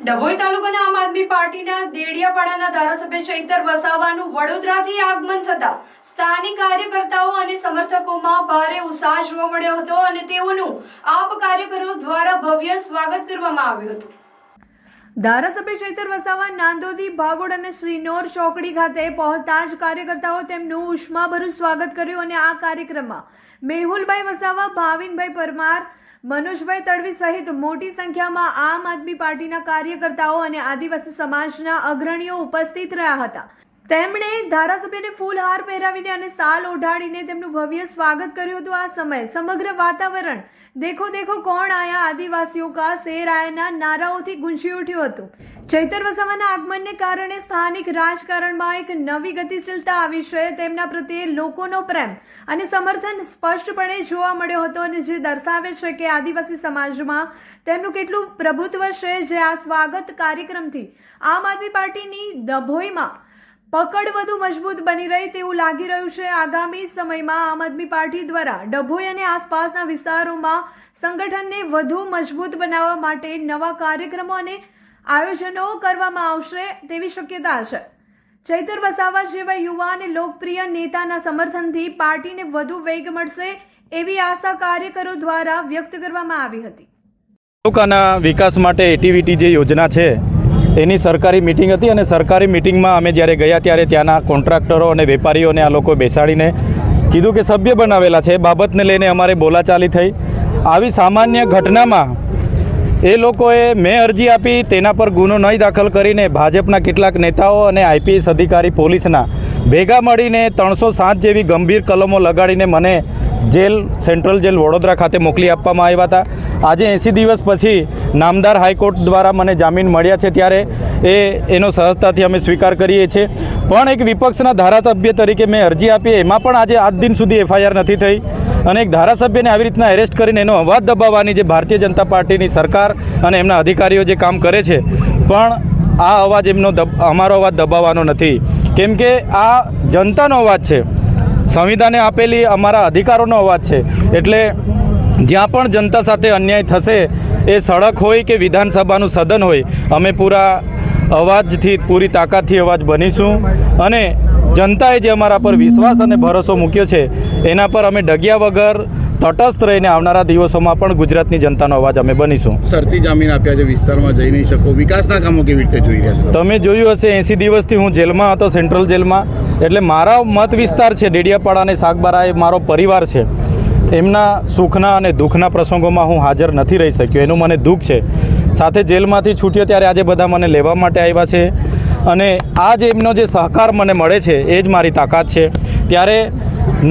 ડભોઈ તાલુકાના આમ આદમી પાર્ટીના દેડિયાપાડાના ધારાસભ્ય ચૈતર વસાવાનું વડોદરાથી આગમન થતા સ્થાનિક કાર્યકર્તાઓ અને સમર્થકોમાં ભારે ઉત્સાહ જોવા મળ્યો હતો અને તેઓનું આપ કાર્યકરો દ્વારા ભવ્ય સ્વાગત કરવામાં આવ્યું હતું। ધારાસભ્ય ચૈતર વસાવા નાંદોદી, ભાગોળ અને શ્રીનોર ચોકડી ખાતે પહોંચતા જ કાર્યકર્તાઓ તેમનું ઉષ્માભર્યું સ્વાગત કર્યું અને આ કાર્યક્રમમાં મેહુલભાઈ વસાવા, ભાવિનભાઈ પરમાર, મનોજભાઈ તડવી સહિત મોટી સંખ્યામાં આમ આદમી પાર્ટીના કાર્યકર્તાઓ અને આદિવાસી સમાજના અગ્રણીઓ ઉપસ્થિત રહ્યા હતા। તેમણે ધારાસભ્યને ફૂલહાર પહેરાવીને અને શાલ ઓઢાડીને તેમનું ભવ્ય સ્વાગત કર્યું હતું। આ સમયે સમગ્ર વાતાવરણ દેખો દેખો કોણ આયા, આદિવાસીઓ કા શેર આયાના નારાઓથી ગુંજી ઉઠ્યું હતું। ચૈતર વસાવાના આગમનને કારણે સ્થાનિક રાજકારણમાં એક નવી ગતિશીલતા આવી છે। તેમના પ્રત્યે લોકોનો પ્રેમ અને સમર્થન સ્પષ્ટપણે જોવા મળ્યો હતો અને જે દર્શાવે છે કે આદિવાસી સમાજમાં તેમનું કેટલું પ્રભુત્વ છે। જે આ સ્વાગત કાર્યક્રમથી આમ આદમી પાર્ટીની ડભોઈમાં પકડ વધુ મજબૂત બની રહી તેવું લાગી રહ્યું છે। આગામી સમયમાં આમ આદમી પાર્ટી દ્વારા ડભોઈ અને આસપાસના વિસ્તારોમાં સંગઠનને વધુ મજબૂત બનાવવા માટે નવા કાર્યક્રમો અને આયોજનો કરવામાં આવશે તેવી શક્યતા છે। ચૈતર વસાવા જેવા યુવા અને લોકપ્રિય નેતાના સમર્થનથી પાર્ટીને વધુ વેગ મળશે એવી આશા કાર્યકરો દ્વારા વ્યક્ત કરવામાં આવી હતી। તાલુકાના વિકાસ માટે એટીવીટી જે યોજના છે એની સરકારી મિટિંગ હતી અને સરકારી મિટિંગમાં અમે જ્યારે ગયા ત્યારે ત્યાંના કોન્ટ્રાક્ટરો અને વેપારીઓને આ લોકો બેસાડીને કીધું કે સભ્ય બનાવેલા છે, એ બાબતને લઈને અમારે બોલાચાલી થઈ। આવી સામાન્ય ઘટનામાં એ લોકોએ મેં અરજી આપી, તેના પર ગુનો નહીં દાખલ કરીને ભાજપના કેટલાક નેતાઓ અને આઈપીએસ અધિકારી પોલીસના ભેગા મળીને 307 જેવી ગંભીર કલમો લગાડીને મને જેલ, સેન્ટ્રલ જેલ વડોદરા ખાતે મોકલી આપવામાં આવ્યા હતા। આજે 80 દિવસ પછી નામદાર હાઈકોર્ટ દ્વારા મને જામીન મળ્યા છે, ત્યારે એનો સહજતાથી અમે સ્વીકાર કરીએ છીએ। પણ એક વિપક્ષના ધારાસભ્ય તરીકે મેં અરજી આપી, એમાં પણ આજે આજ દિન સુધી એફઆઈઆર નથી થઈ અને એક ધારાસભ્યને આવી રીતના એરેસ્ટ કરીને એનો અવાજ દબાવવાની જે ભારતીય જનતા પાર્ટીની સરકાર અને એમના અધિકારીઓ જે કામ કરે છે, પણ આ અવાજ અમારો અવાજ દબાવવાનો નથી, કેમ કે આ જનતાનો અવાજ છે, સંવિધાને આપેલી અમારા અધિકારોનો અવાજ છે। એટલે જ્યાં પણ જનતા સાથે અન્યાય થશે, એ સડક હોય કે વિધાનસભાનું સદન હોય, અમે પૂરા અવાજથી, પૂરી તાકાતથી અવાજ બનીશું અને જનતાએ જે અમારા પર વિશ્વાસ અને ભરોસો મૂક્યો છે એના પર અમે ડગ્યા વગર તટસ્થ રહીને આવનારા દિવસોમાં પણ ગુજરાતની જનતાનો અવાજ અમે બનીશું। શરતી જામીન આપ્યા છે, વિસ્તારમાં જઈ નહીં શકો, વિકાસના કામો કેવી રીતે જોઈ રહ્યા છો? તમે જોયું હશે 80 દિવસથી હું જેલમાં હતો, સેન્ટ્રલ જેલમાં। એટલે મારા મત વિસ્તાર છે ડેડિયાપાડા અને સાગબારા, એ મારો પરિવાર છે। એમના સુખના અને દુઃખના પ્રસંગોમાં હું હાજર નથી રહી શક્યો, એનું મને દુઃખ છે। સાથે જેલમાંથી છૂટ્યો ત્યારે આજે બધા મને લેવા માટે આવ્યા છે અને આ જે એમનો જે સહકાર મને મળે છે એ જ મારી તાકાત છે। ત્યારે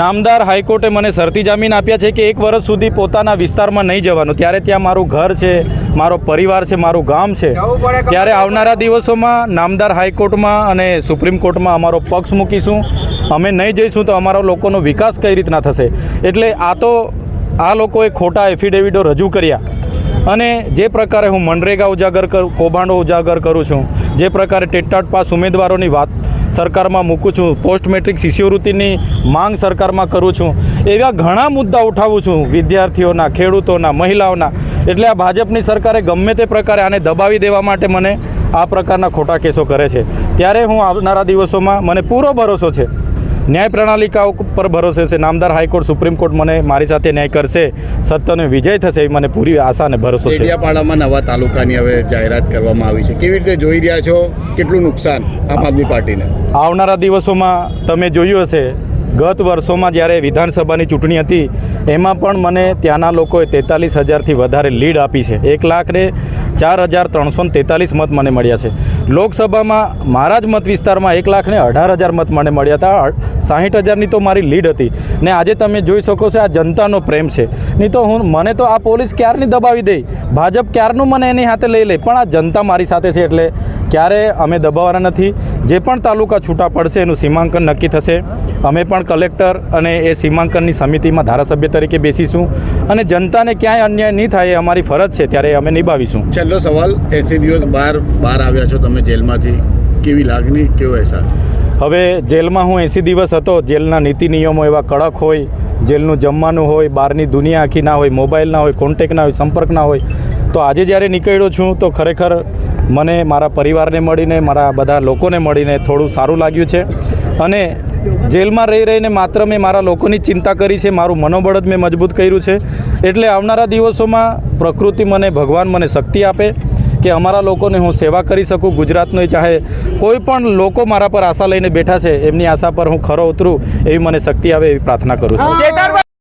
નામદાર હાઈકોર્ટે મને શરતી જામીન આપ્યા છે કે 1 વર્ષ સુધી પોતાના વિસ્તારમાં નહીં જવાનું, ત્યારે ત્યાં મારું ઘર છે, મારો પરિવાર છે, મારું ગામ છે। ત્યારે આવનારા દિવસોમાં નામદાર હાઈકોર્ટમાં અને સુપ્રીમ કોર્ટમાં અમારો પક્ષ મૂકીશું। અમે નહીં જઈશું તો અમારા લોકોનો વિકાસ કઈ રીતના થશે? એટલે આ લોકોએ ખોટા એફિડેવિટો રજૂ કર્યા અને જે પ્રકારે હું મનરેગા ઉજાગર કૌભાંડો ઉજાગર કરું છું, જે પ્રકારે ટેટ પાસ ઉમેદવારોની વાત સરકારમાં મૂકું છું, પોસ્ટ મેટ્રિક શિષ્યવૃત્તિની માંગ સરકારમાં કરું છું, એવા ઘણા મુદ્દા ઉઠાવું છું, વિદ્યાર્થીઓના, ખેડૂતોના, મહિલાઓના। એટલે આ ભાજપની સરકારે ગમે તે પ્રકારે આને દબાવી દેવા માટે મને આ પ્રકારના ખોટા કેસો કરે છે। ત્યારે હું આવનારા દિવસોમાં, મને પૂરો ભરોસો છે, ન્યાય પ્રણાલિકાઓ પર ભરોસે છે, નામદાર હાઈકોર્ટ, સુપ્રીમ કોર્ટ મને મારી સાથે ન્યાય કરશે, સત્યનો વિજય થશે એવી મને પૂરી આશા અને ભરોસો છે। ડેડિયાપાડામાં નવા તાલુકાની હવે જાહેરાત કરવામાં આવી છે, કેવી રીતે જોઈ રહ્યા છો? કેટલું નુકસાન આમ આદમી પાર્ટીને? આવનારા દિવસોમાં તમે જોયું હશે, ગત વર્ષોમાં જ્યારે વિધાનસભાની ચૂંટણી હતી એમાં પણ મને ત્યાંના લોકોએ 43,000થી વધારે લીડ આપી છે। 1,04,343 મત મને મળ્યા છે। લોકસભામાં મારા જ મત વિસ્તારમાં 1,18,000 મત મને મળ્યા હતા, 60,000ની તો મારી લીડ હતી ને આજે તમે જોઈ શકો છો આ જનતાનો પ્રેમ છે। નહીં તો મને તો આ પોલીસ ક્યારની દબાવી દે, ભાજપ ક્યારનું મને એની હાથે લઈ લે, પણ આ જનતા મારી સાથે છે એટલે ક્યારે અમે દબાવવાના નથી। જે પણ તાલુકા છૂટા પડશે એનું સીમાંકન નક્કી થશે, અમે પણ કલેક્ટર અને એ સીમાંકનની સમિતિમાં ધારાસભ્ય તરીકે બેસીશું અને જનતાને ક્યાંય અન્યાય નહીં થાય એ અમારી ફરજ છે, ત્યારે અમે નિભાવીશું। છેલ્લો સવાલ, 80 દિવસ બહાર આવ્યા છો તમે જેલમાંથી, કેવી લાગણી, કેવો અહેસાસ? હવે જેલમાં હું 80 દિવસ હતો, જેલના નીતિ નિયમો એવા કડક હોય, જેલનું જમવાનું હોય, બહારની દુનિયા આખી ના હોય, મોબાઈલ ના હોય, કોન્ટેક્ટ ના હોય, સંપર્ક ના હોય, તો આજે જ્યારે નીકળ્યો છું તો ખરેખર મને મારા પરિવારને મળીને મારા બધા લોકોને મળીને થોડું સારું લાગ્યું છે અને જેલમાં રહીને માત્ર મેં મારા લોકોની ચિંતા કરી છે, મારું મનોબળ જ મેં મજબૂત કર્યું છે. એટલે આવનારા દિવસોમાં પ્રકૃતિ મને, ભગવાન મને શક્તિ આપે કે અમારા લોકોને હું સેવા કરી શકું. ગુજરાતનો ચાહે કોઈ પણ લોકો મારા પર આશા લઈને બેઠા છે, એમની આશા પર હું ખરો ઉતરું એવી મને શક્તિ આવે એવી પ્રાર્થના કરું છું.